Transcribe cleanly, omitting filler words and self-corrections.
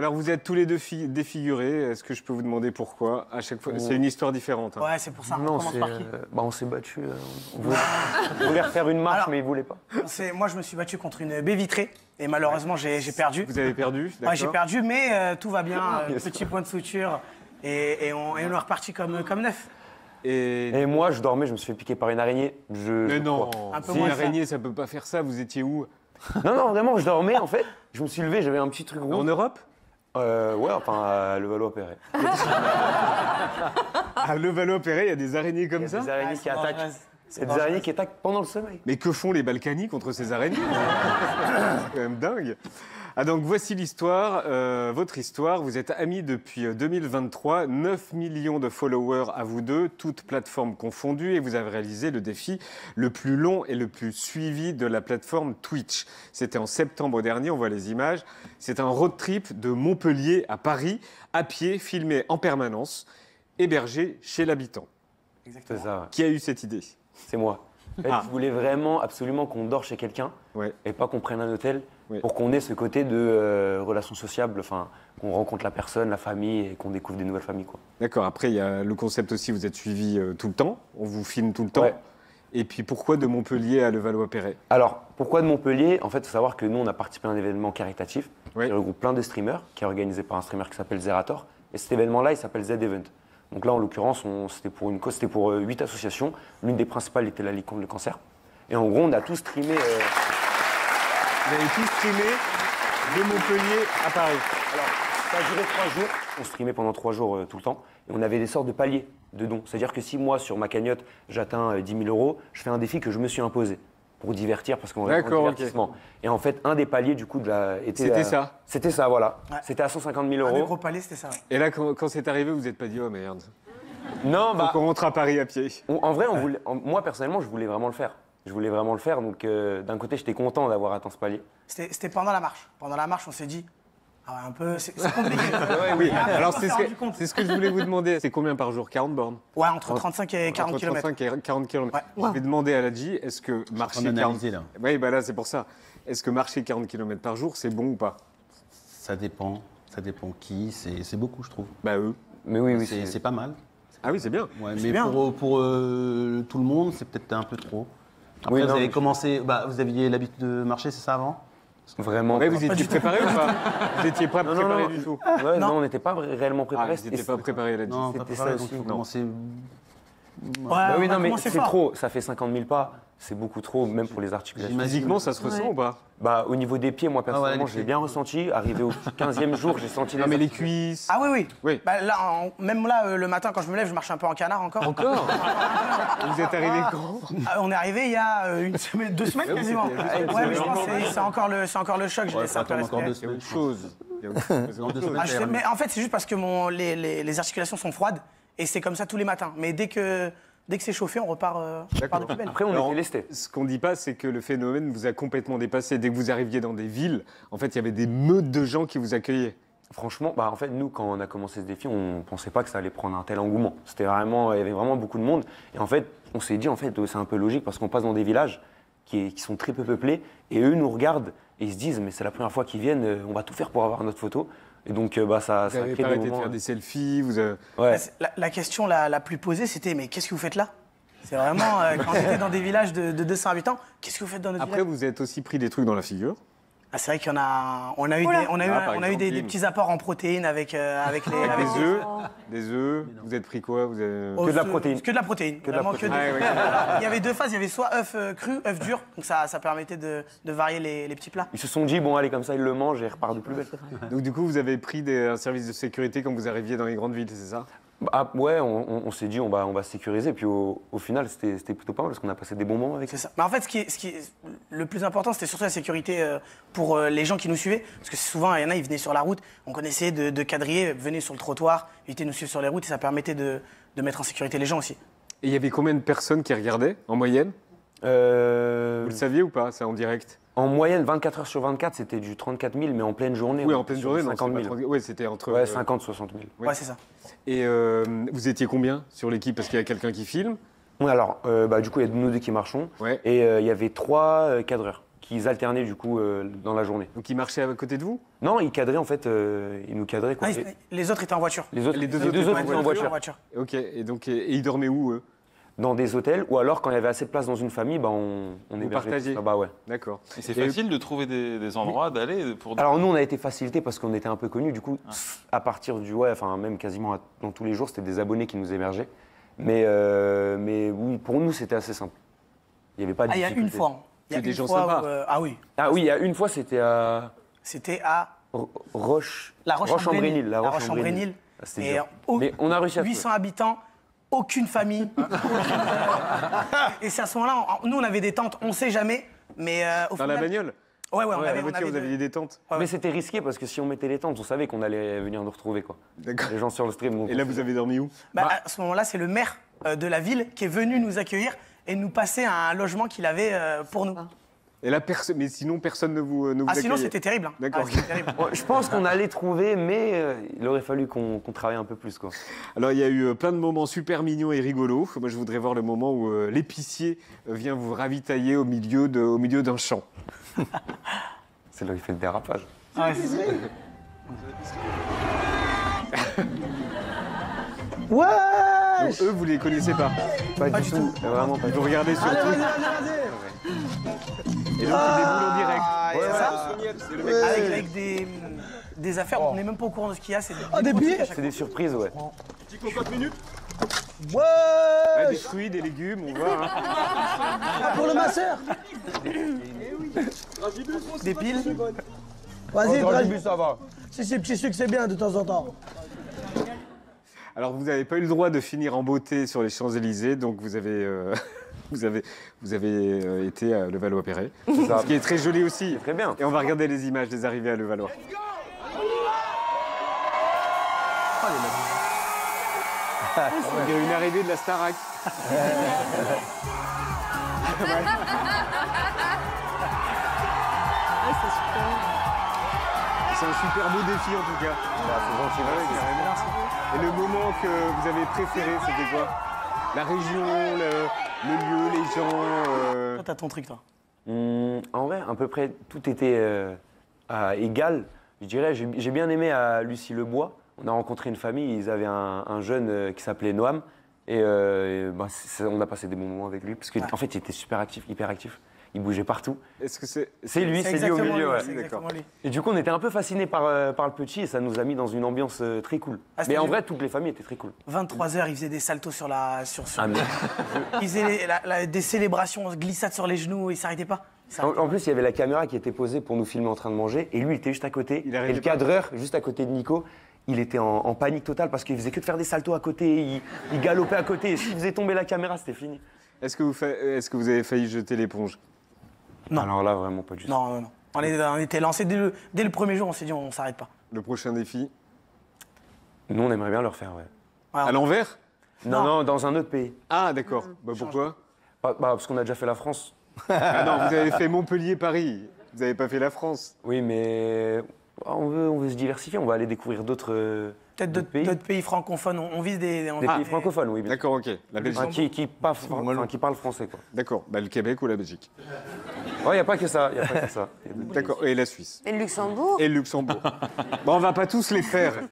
Alors, vous êtes tous les deux défigurés. Est-ce que je peux vous demander pourquoi? À chaque fois, c'est une histoire différente. Hein. Ouais, c'est pour ça. Non, On commence par qui? on s'est battu. On voulait refaire une marche, Alors, mais il voulait pas. Moi, je me suis battu contre une baie vitrée et malheureusement, j'ai perdu. Vous avez perdu, d'accord. Ouais, j'ai perdu, mais tout va bien. Petit point de suture et on est reparti comme neuf. Et moi, je dormais, je me suis fait piquer par une araignée. Mais non, Un peu si moins une ça. araignée, ça peut pas faire ça. Vous étiez où? Non, vraiment, je dormais, en fait. Je me suis levé, j'avais un petit truc En rouge. Europe? Ouais, enfin, à Levallois-Perret. À Levallois-Perret, il y a des araignées comme ça? Des araignées Ouais, qui c'est attaquent. dangereux. C'est des araignées qui attaquent pendant le sommeil. Mais que font les Balkany contre ces araignées? C'est quand même dingue. Ah donc voici l'histoire, votre histoire. Vous êtes amis depuis 2023, 9 millions de followers à vous deux, toutes plateformes confondues, et vous avez réalisé le défi le plus long et le plus suivi de la plateforme Twitch. C'était en septembre dernier, on voit les images. C'est un road trip de Montpellier à Paris, à pied, filmé en permanence, hébergé chez l'habitant. C'est ça, ouais. Qui a eu cette idée? C'est moi. En fait, je voulais vraiment, absolument qu'on dort chez quelqu'un et pas qu'on prenne un hôtel pour qu'on ait ce côté de relation sociable, enfin, qu'on rencontre la personne, la famille et qu'on découvre des nouvelles familles, quoi. D'accord, après il y a le concept aussi, vous êtes suivi tout le temps, on vous filme tout le temps. Ouais. Et puis pourquoi de Montpellier à Levallois-Perret? Alors, pourquoi de Montpellier? En fait, il faut savoir que nous, on a participé à un événement caritatif qui regroupe plein de streamers, qui est organisé par un streamer qui s'appelle Zerator. Et cet événement-là, il s'appelle Z-Event. Donc là, en l'occurrence, c'était pour une cause, c'était pour 8 associations. L'une des principales était la Ligue contre le cancer. Et en gros, on a tous streamé. Vous avez tous streamé de Montpellier à Paris. Alors, ça a duré 3 jours. On streamait pendant 3 jours tout le temps. Et on avait des sortes de paliers de dons. C'est-à-dire que si moi, sur ma cagnotte, j'atteins 10 000 euros, je fais un défi que je me suis imposé pour divertir, parce qu'on reste en divertissement. Et en fait, un des paliers, du coup, était... C'était ça? C'était ça, voilà. Ouais. C'était à 150 000 Un des euros. gros palais, c'était ça. Et là, quand c'est arrivé, vous n'êtes pas dit, oh merde, Non, faut bah, qu'on rentre à Paris à pied. en vrai, moi, personnellement, je voulais vraiment le faire. Je voulais vraiment le faire, donc d'un côté, j'étais content d'avoir atteint ce palier. C'était pendant la marche. Pendant la marche, on s'est dit, ah ouais, un peu, c'est compliqué. Oui, Et après, alors on c'est s'est rendu compte. ce que je voulais vous demander. C'est combien par jour? 40 bornes? Ouais, entre 35 et 40 Entre km. 35 et 40 km. Ouais. Je vais demander à Ladji, est-ce que marcher 40... d'analyser, là. Oui, bah là, c'est pour ça. Est-ce que marcher 40 km par jour, c'est bon ou pas? Ça dépend qui, c'est beaucoup, je trouve. Bah eux. Mais oui, oui, C'est pas mal. Ah oui, c'est bien. Ouais, C'est mais bien. pour tout le monde, c'est peut-être un peu trop. Après, Oui, vous non, avez mais commencé, vous aviez l'habitude de marcher, c'est ça avant? Vraiment. Ouais, vous étiez préparé ou pas? Vous étiez pas préparé du tout? Ouais, Non. non, on n'était pas réellement Ah, préparés. vous n'étiez pas préparé, Ladji. Non, pas c'était préparé, ça donc aussi, il faut non. commencer. Ouais, Bah oui, on a non, mais commencé c'est fort. trop. Ça fait 50 000 pas. C'est beaucoup trop, même pour les articulations. Physiquement, ça se ressent ou pas? Bah, au niveau des pieds, moi, personnellement, les je l'ai pieds. bien ressenti. Arrivé au 15e jour, j'ai senti Non, mais les cuisses. Ah oui, oui. Oui. Bah, là, même là, le matin, quand je me lève, je marche un peu en canard encore. Encore? Vous êtes arrivé quand? Ah, on est arrivé il y a une semaine, 2 semaines oui, quasiment. c'était il y a 2 semaines. Ouais, mais je pense que c'est encore le choc. Je Ouais, laisse faut un peu attendre encore respirer. 2 Il y a semaines. autre chose. Il y a autre chose. Dans 2 Autre chose. semaines. Ah, je sais, mais en fait, c'est juste parce que les articulations sont froides et c'est comme ça tous les matins. Mais dès que c'est chauffé, on repart de plus belle. Après, on Alors, était lestés. Ce qu'on ne dit pas, c'est que le phénomène vous a complètement dépassé. Dès que vous arriviez dans des villes, en fait, il y avait des meutes de gens qui vous accueillaient. Franchement, bah, en fait, nous, quand on a commencé ce défi, on ne pensait pas que ça allait prendre un tel engouement. C'était vraiment, il y avait vraiment beaucoup de monde. Et en fait, on s'est dit, en fait, c'est un peu logique parce qu'on passe dans des villages qui sont très peu peuplés et eux nous regardent et ils se disent, mais c'est la première fois qu'ils viennent, on va tout faire pour avoir notre photo. Et donc, bah, ça Vous n'avez crée pas des arrêté de moments. faire des selfies. Ouais. La question la plus posée, c'était mais qu'est-ce que vous faites là? C'est vraiment, quand on était dans des villages de 200 habitants, qu'est-ce que vous faites dans notre Après, village? vous êtes aussi pris des trucs dans la figure. Ah, c'est vrai qu'on a, on a eu, par on a eu des exemple, petits apports en protéines avec les... avec Des œufs. Des œufs. Vous êtes pris quoi? Vous avez... Oh, Que de la protéine. Que de la protéine. de la Vraiment protéine. Ah, ouais. Il y avait 2 phases, il y avait soit œuf cru, œuf dur, donc ça permettait de varier les petits plats. Ils se sont dit, bon, allez, comme ça, ils le mangent et ils repartent de plus belle. Donc, du coup, vous avez pris un service de sécurité quand vous arriviez dans les grandes villes, c'est ça? Ah, ouais, on s'est dit, on va sécuriser. Puis au final, c'était plutôt pas mal parce qu'on a passé des bons moments avec C'est ça. Mais en fait, ce qui est le plus important, c'était surtout la sécurité pour les gens qui nous suivaient. Parce que souvent, il y en a, ils venaient sur la route, donc on essayait de quadriller, venez sur le trottoir, éviter de nous suivre sur les routes, et ça permettait de mettre en sécurité les gens aussi. Et il y avait combien de personnes qui regardaient, en moyenne? Vous le saviez ou pas? C'est en direct? En moyenne, 24 heures sur 24, c'était du 34 000, mais en pleine journée. Oui, on en pleine était sur journée, du non, 50 c'était 000. pas trop- ouais, c'était entre... Ouais, 50, 60 000. Oui. Ouais, c'est ça. Et vous étiez combien sur l'équipe? Parce qu'il y a quelqu'un qui filme. Ouais, alors, du coup, il y a nous deux qui marchons. Ouais. Et il y avait 3 cadreurs qu'ils alternaient du coup dans la journée. Donc il marchait à côté de vous? Non, ils cadraient en fait, ils nous cadraient quoi. Ah, les autres étaient en voiture. Les deux deux autres autres étaient en voiture. Ok, et donc et ils dormaient où, eux? Dans des hôtels, ou alors quand il y avait assez de place dans une famille, bah, on hébergeait partagez. tout ça. Bah ouais. D'accord. Et c'est facile de trouver des endroits d'aller pour. Alors nous, on a été facilité parce qu'on était un peu connus. Du coup, à partir du enfin même quasiment dans tous les jours, c'était des abonnés qui nous hébergeaient. Mais oui, pour nous, c'était assez simple. Il n'y avait pas de Ah, il y a difficulté. une fois. Il y a des une gens fois sympas. où, ah oui, Ah oui, il y a une fois, c'était à c'était à Roche. la Roche-en-Brénil. La Roche-en-Brénil. Ah, c'était Et dur. Mais on a réussi à 800 habitants, aucune famille. Et c'est à ce moment-là, nous on avait des tentes, on sait jamais, mais au Dans final. la bagnole? Ouais, on La avait, voiture, vous aviez des tentes? Mais c'était risqué parce que si on mettait les tentes, on savait qu'on allait venir nous retrouver quoi. D'accord. Les gens sur le stream. donc Et là, vous avez dormi où? À ce moment-là, c'est le maire de la ville qui est venu nous accueillir et nous passer un logement qu'il avait pour nous. Et là, mais sinon, personne ne vous Ah, sinon accueillait. c'était terrible. Hein. D'accord. Ah, c'était terrible. Ouais, je pense qu'on allait trouver, mais il aurait fallu qu'on travaille un peu plus quoi. Alors, il y a eu plein de moments super mignons et rigolos. Moi, je voudrais voir le moment où l'épicier vient vous ravitailler au milieu d'un champ. C'est là où il fait le dérapage. Ah ouais, c'est ça. Ouais. Donc, eux, vous les connaissez pas. Pas du tout. Vraiment pas Ils du vous tout. regardez sur le Allez, truc. vas-y. Et donc, ils déboulent en direct. C'est ça avec des affaires, on n'est même pas au courant de ce qu'il y a. C'est des billets. C'est des surprises, ouais. Ouais. Ah, des fruits, des légumes, on voit. Hein. Pour le masseur. des piles. Vas-y, Dragibus, ça va. Si c'est petit sucre, c'est bien de temps en temps. Alors, vous n'avez pas eu le droit de finir en beauté sur les Champs-Élysées, donc vous avez, vous avez été à Levallois-Perret. Ça. Ce qui est très joli aussi. Très bien. Et on va regarder les images des arrivées à Levallois. Il y a une arrivée de la Starac. C'est un super beau défi en tout cas. Et le moment que vous avez préféré, c'était quoi? La région, le lieu, les gens. Toi, t'as ton truc, toi. En vrai, à peu près tout était égal. Je dirais, j'ai bien aimé à Lucie Lebois. On a rencontré une famille, ils avaient un jeune qui s'appelait Noam. Et on a passé des bons moments avec lui, parce qu'en fait, il était super actif, hyper actif. Il bougeait partout. Est-ce que c'est. C'est lui au exactement milieu. lui, Ouais. c'est exactement lui. Et du coup, on était un peu fascinés par le petit et ça nous a mis dans une ambiance très cool. Ah, c'était Mais en lui. vrai, toutes les familles étaient très cool. 23h, il faisait des saltos sur la. Ah, mais- Il faisait des célébrations, glissades sur les genoux, il s'arrêtait pas. Il s'arrêtait En plus, il y avait la caméra qui était posée pour nous filmer en train de manger et lui, il était juste à côté. Il Et arrêtait le pas. cadreur, juste à côté de Nico, il était en panique totale parce qu'il faisait que de faire des saltos à côté, il galopait à côté. Et s'il faisait tomber la caméra, c'était fini. Est-ce que vous avez failli jeter l'éponge? Non. Alors là, vraiment pas du tout. Non, non, non. On était lancés dès le premier jour, on s'est dit on s'arrête pas. Le prochain défi? Nous, on aimerait bien le refaire, ouais. Ouais, À l'envers? Non, dans un autre pays. Ah, d'accord. Bah, pourquoi? Parce qu'on a déjà fait la France. Ah non, vous avez fait Montpellier-Paris. Vous n'avez pas fait la France. Oui, mais on veut se diversifier, on va aller découvrir d'autres Peut-être d'autres pays francophones, on vise des. Des pays francophones, oui. bien sûr. D'accord, ok. La Belgique. Qui parlent français, quoi. D'accord. Bah, le Québec ou la Belgique. Ouais, il n'y a pas que ça, y a pas que ça. D'accord. Et la Suisse. Et le Luxembourg Et le Luxembourg. Bon, on va pas tous les faire.